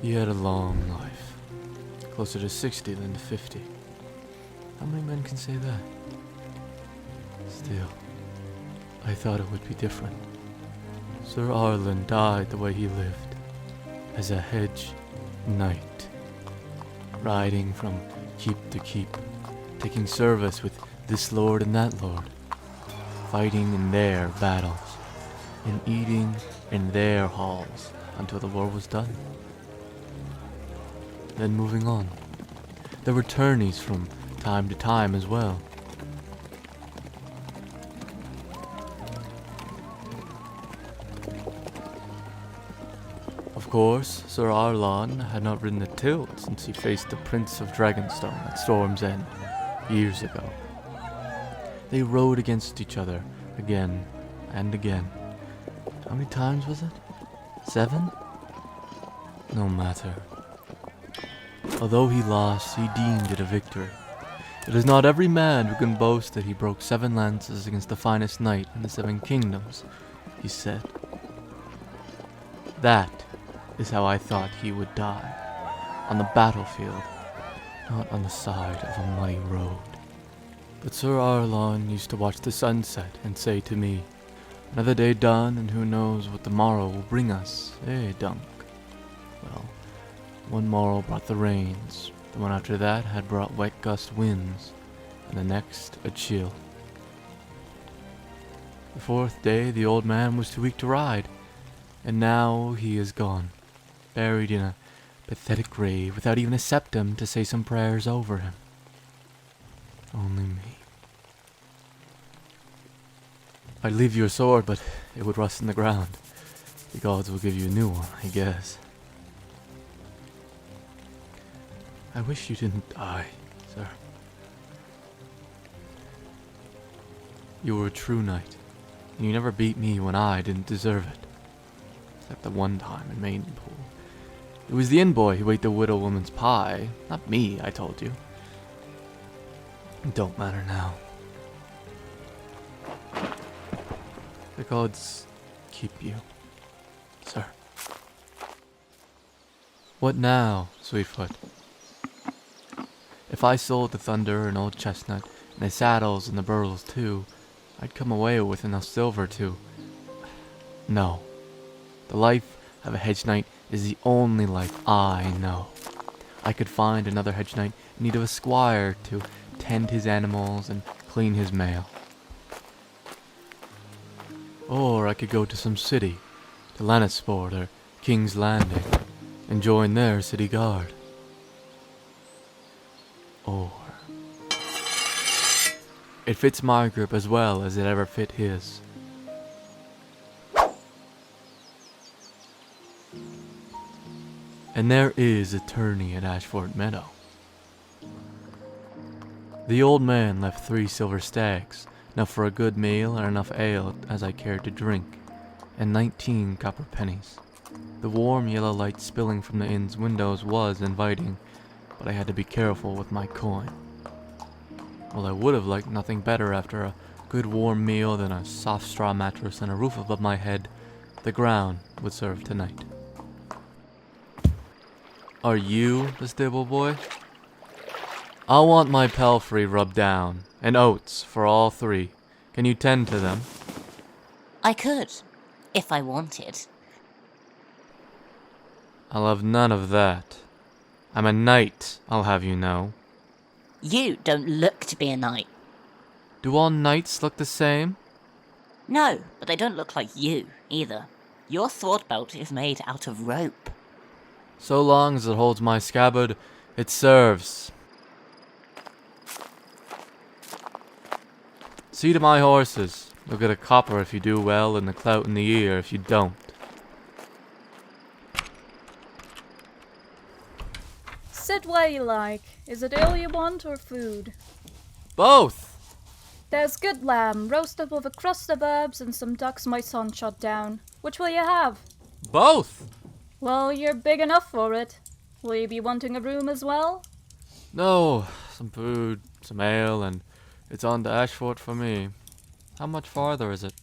He had a long life, closer to 60 than to 50. How many men can say that? Still, I thought it would be different. Sir Arlen died the way he lived, as a Hedge Knight, riding from keep to keep, taking service with this lord and that lord, fighting in their battles, and eating in their halls until the war was done. Then moving on. There were tourneys from time to time as well. Of course, Sir Arlan had not ridden a tilt since he faced the Prince of Dragonstone at Storm's End years ago. They rode against each other again and again. How many times was it? 7? No matter. Although he lost, he deemed it a victory. It is not every man who can boast that he broke 7 lances against the finest knight in the 7 kingdoms, he said. That is how I thought he would die, on the battlefield, not on the side of a muddy road. But Sir Arlan used to watch the sunset and say to me, "Another day done, and who knows what the morrow will bring us, eh, Dunk?" Well, one morrow brought the rains, the one after that had brought wet gust winds, and the next a chill. The 4th day the old man was too weak to ride, and now he is gone, buried in a pathetic grave without even a septum to say some prayers over him. Only me. I'd leave you a sword, but it would rust in the ground. The gods will give you a new one, I guess. I wish you didn't die, sir. You were a true knight, and you never beat me when I didn't deserve it. Except the one time in Maidenpool. It was the inn boy who ate the widow woman's pie, not me, I told you. It don't matter now. The gods keep you, sir. What now, Sweetfoot? If I sold the Thunder and Old Chestnut, and the saddles and the burls too, I'd come away with enough silver to... No. The life of a Hedge Knight is the only life I know. I could find another Hedge Knight in need of a squire to tend his animals and clean his mail. Or I could go to some city, to Lannisport or King's Landing, and join their city guard. Or... It fits my grip as well as it ever fit his. And there is a tourney at Ashford Meadow. The old man left 3 silver stags, enough for a good meal and enough ale as I cared to drink, and 19 copper pennies. The warm yellow light spilling from the inn's windows was inviting, but I had to be careful with my coin. Well, I would have liked nothing better after a good warm meal than a soft straw mattress and a roof above my head. The ground would serve tonight. Are you the stable boy? I'll want my palfrey rubbed down, and oats for all 3. Can you tend to them? I could, if I wanted. I'll have none of that. I'm a knight, I'll have you know. You don't look to be a knight. Do all knights look the same? No, but they don't look like you, either. Your sword belt is made out of rope. So long as it holds my scabbard, it serves. See to my horses. You'll get a copper if you do well, and the clout in the ear if you don't. Sit where you like. Is it ale you want or food? Both! There's good lamb, roasted with a crust of herbs and some ducks my son shot down. Which will you have? Both! Well, you're big enough for it. Will you be wanting a room as well? No, some food, some ale, and it's on to Ashford for me. How much farther is it?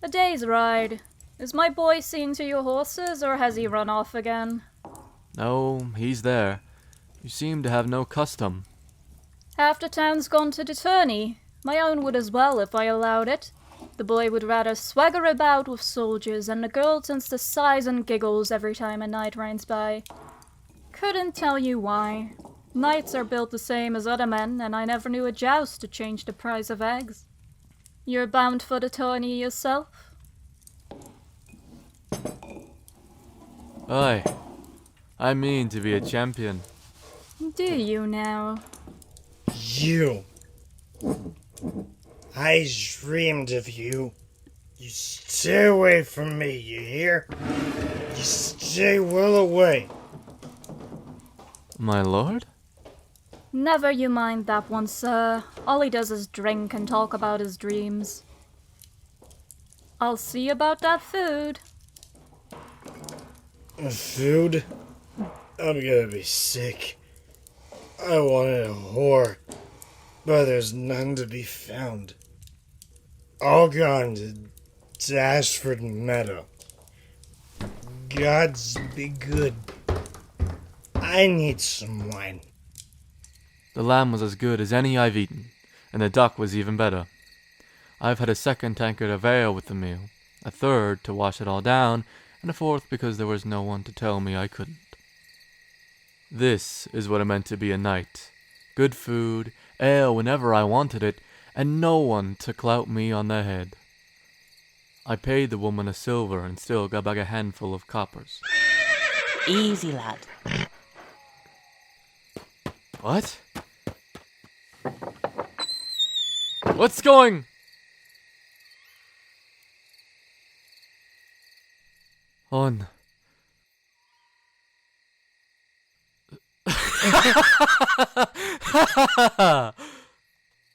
A day's ride. Is my boy seeing to your horses, or has he run off again? No, he's there. You seem to have no custom. Half the town's gone to the tourney. My own would as well if I allowed it. The boy would rather swagger about with soldiers, and the girl tends to sighs and giggles every time a knight rides by. Couldn't tell you why. Knights are built the same as other men, and I never knew a joust to change the price of eggs. You're bound for the tourney yourself? Aye. I mean to be a champion. Do you now? You. I dreamed of you. You stay away from me, you hear? You stay well away. My lord? Never you mind that one, sir. All he does is drink and talk about his dreams. I'll see about that food. Food? I'm gonna be sick. I wanted a whore, but there's none to be found. All gone to Ashford Meadow. Gods be good. I need some wine. The lamb was as good as any I've eaten, and the duck was even better. I've had a second tankard of ale with the meal, a third to wash it all down, and a fourth because there was no one to tell me I couldn't. This is what it meant to be a knight. Good food, ale whenever I wanted it, and no one to clout me on the head. I paid the woman a silver and still got back a handful of coppers. Easy, lad. What? What's going? On.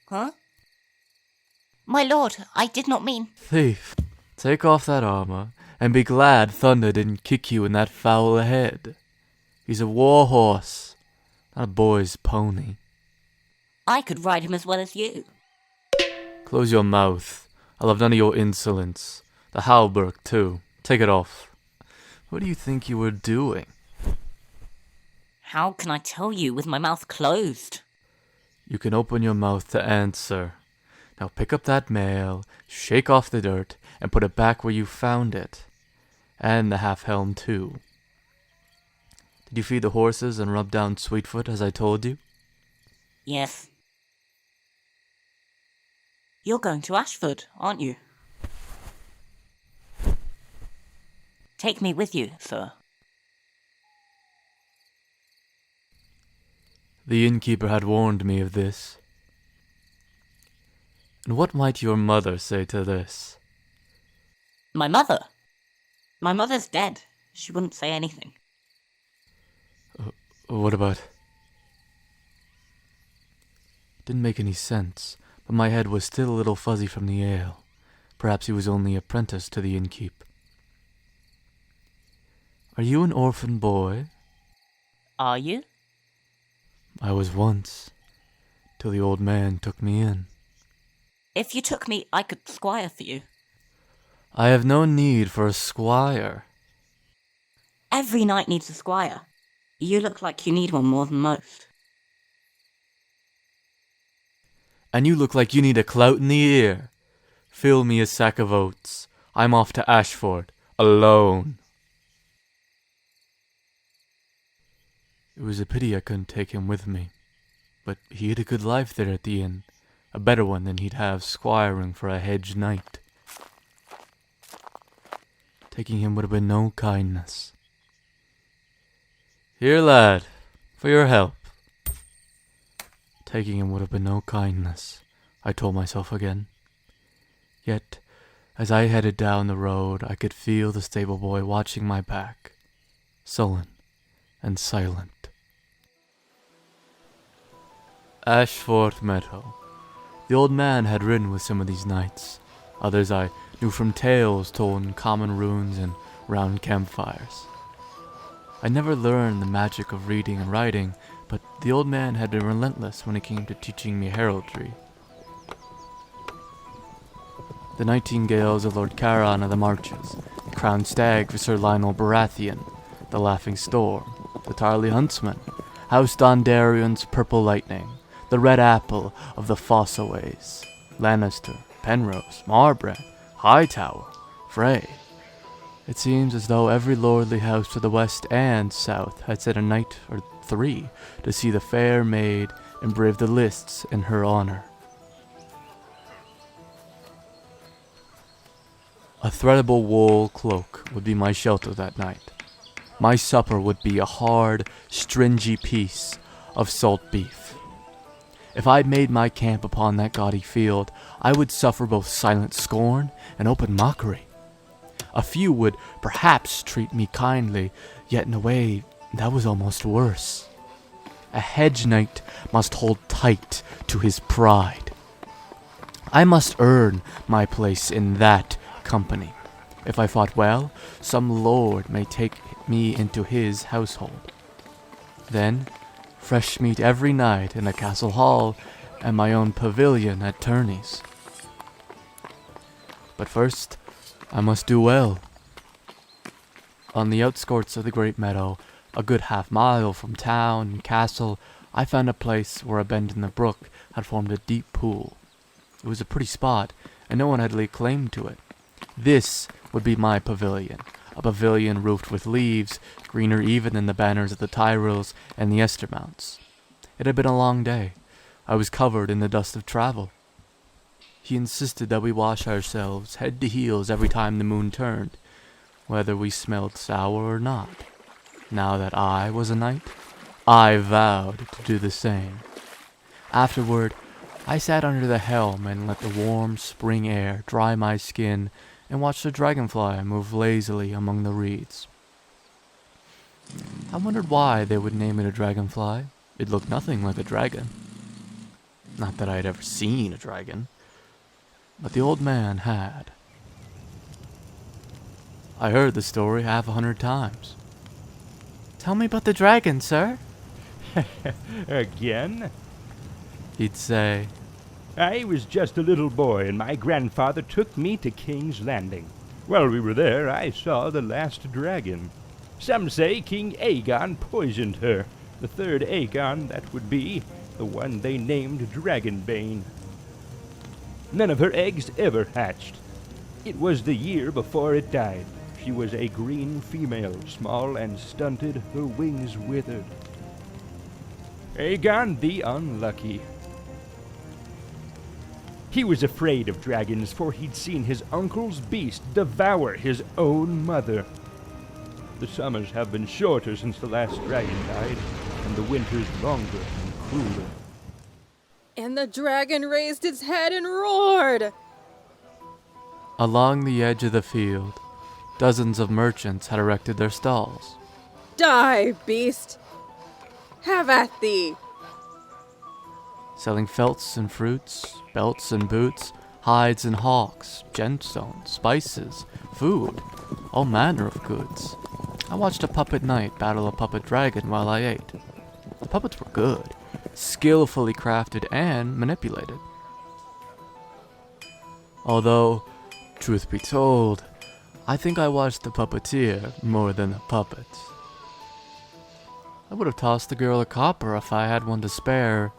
Huh? My lord, I did not mean... Thief, take off that armor, and be glad Thunder didn't kick you in that foul head. He's a war horse, not a boy's pony. I could ride him as well as you. Close your mouth. I'll have none of your insolence. The hauberk, too. Take it off. What do you think you were doing? How can I tell you with my mouth closed? You can open your mouth to answer. Now pick up that mail, shake off the dirt, and put it back where you found it. And the half-helm, too. Did you feed the horses and rub down Sweetfoot as I told you? Yes. You're going to Ashford, aren't you? Take me with you, sir. The innkeeper had warned me of this. And what might your mother say to this? My mother? My mother's dead. She wouldn't say anything. What about... Didn't make any sense, but my head was still a little fuzzy from the ale. Perhaps he was only apprenticed to the innkeep. Are you an orphan boy? Are you? I was once, till the old man took me in. If you took me, I could squire for you. I have no need for a squire. Every knight needs a squire. You look like you need one more than most. And you look like you need a clout in the ear. Fill me a sack of oats. I'm off to Ashford, alone. It was a pity I couldn't take him with me, but he had a good life there at the inn, a better one than he'd have squiring for a Hedge Knight. Taking him would have been no kindness. Here, lad, for your help. Taking him would have been no kindness, I told myself again. Yet, as I headed down the road, I could feel the stable boy watching my back, sullen and silent. Ashford Meadow. The old man had ridden with some of these knights. Others I knew from tales told in common ruins and round campfires. I never learned the magic of reading and writing, but the old man had been relentless when it came to teaching me heraldry. The nightingales of Lord Charon of the Marches, the crowned stag for Sir Lionel Baratheon, the laughing storm, the Tarly Huntsman, House Dondarrion's Purple Lightning, the Red Apple of the Fossaways, Lannister, Penrose, Marbrand, Hightower, Frey. It seems as though every lordly house to the west and south had sent a knight or 3 to see the fair maid and brave the lists in her honor. A threadable wool cloak would be my shelter that night. My supper would be a hard, stringy piece of salt beef. If I made my camp upon that gaudy field, I would suffer both silent scorn and open mockery. A few would perhaps treat me kindly, yet in a way that was almost worse. A hedge knight must hold tight to his pride. I must earn my place in that company. If I fought well, some lord may take me into his household. Then, fresh meat every night in a castle hall and my own pavilion at tourneys. But first, I must do well. On the outskirts of the great meadow, a good half-mile from town and castle, I found a place where a bend in the brook had formed a deep pool. It was a pretty spot, and no one had laid claim to it. This would be my pavilion, a pavilion roofed with leaves, greener even than the banners of the Tyrells and the Estermounts. It had been a long day. I was covered in the dust of travel. He insisted that we wash ourselves head to heels every time the moon turned, whether we smelled sour or not. Now that I was a knight, I vowed to do the same. Afterward, I sat under the helm and let the warm spring air dry my skin and watched the dragonfly move lazily among the reeds. I wondered why they would name it a dragonfly. It looked nothing like a dragon. Not that I had ever seen a dragon, but the old man had. I heard the story 100 times. "Tell me about the dragon, sir," Again? he'd say. I was just a little boy, and my grandfather took me to King's Landing. While we were there, I saw the last dragon. Some say King Aegon poisoned her. The third Aegon, that would be, the one they named Dragonbane. None of her eggs ever hatched. It was the year before it died. She was a green female, small and stunted, her wings withered. Aegon the Unlucky. He was afraid of dragons, for he'd seen his uncle's beast devour his own mother. The summers have been shorter since the last dragon died, and the winters longer and crueler. And the dragon raised its head and roared. Along the edge of the field, dozens of merchants had erected their stalls. Die, beast! Have at thee! Selling felts and fruits, belts and boots, hides and hawks, gemstones, spices, food, all manner of goods. I watched a puppet knight battle a puppet dragon while I ate. The puppets were good, skillfully crafted and manipulated. Although, truth be told, I think I watched the puppeteer more than the puppets. I would have tossed the girl a copper if I had one to spare,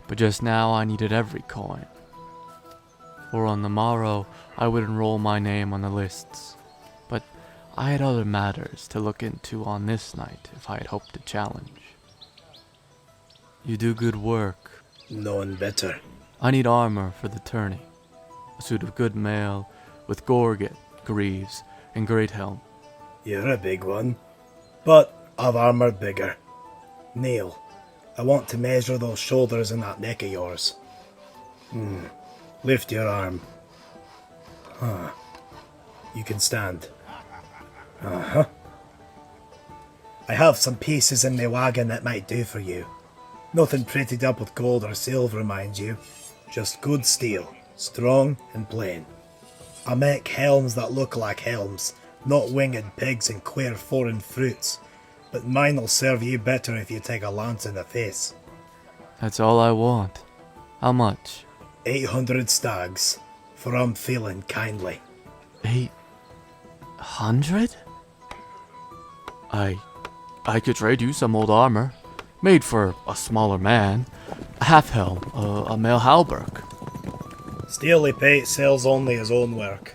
but just now I needed every coin. For on the morrow I would enroll my name on the lists, but I had other matters to look into on this night if I had hoped to challenge. You do good work. None better. I need armor for the tourney. A suit of good mail with gorget, greaves, and great helm. You're a big one, but I've armor bigger. Neil, I want to measure those shoulders and that neck of yours. Lift your arm. You can stand. I have some pieces in my wagon that might do for you. Nothing prettied up with gold or silver, mind you. Just good steel, strong and plain. I make helms that look like helms, not winged pigs and queer foreign fruits. But mine'll serve you better if you take a lance in the face. That's all I want. How much? 800 stags, for I'm feeling kindly. 800? I I could trade you some old armor, made for a smaller man. A half-helm, a mail halberd. Steely Pate sells only his own work.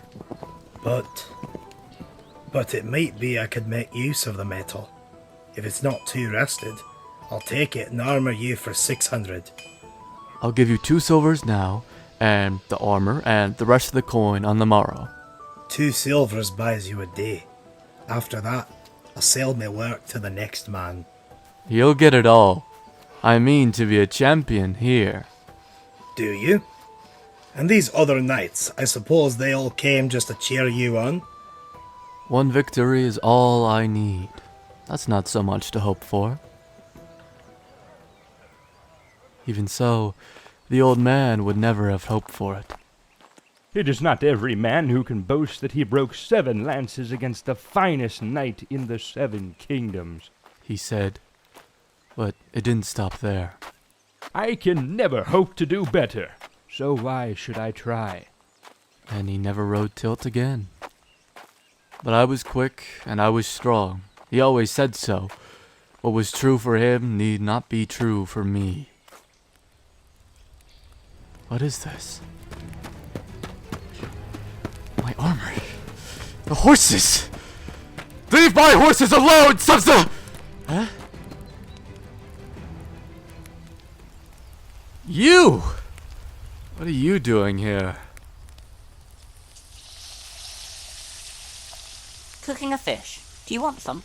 But it might be I could make use of the metal. If it's not too rusted, I'll take it and armor you for 600. I'll give you 2 silvers now, and the armor, and the rest of the coin on the morrow. 2 silvers buys you a day. After that, I'll sell my work to the next man. You'll get it all. I mean to be a champion here. Do you? And these other knights, I suppose they all came just to cheer you on? 1 victory is all I need. That's not so much to hope for. Even so, the old man would never have hoped for it. It is not every man who can boast that he broke 7 lances against the finest knight in the 7 kingdoms, He said. But it didn't stop there. I can never hope to do better, so why should I try? And he never rode tilt again. But I was quick, and I was strong. He always said so. What was true for him need not be true for me. What is this? My armor. The horses! Leave my horses alone, sons of... Huh? You! What are you doing here? Cooking a fish. Do you want some?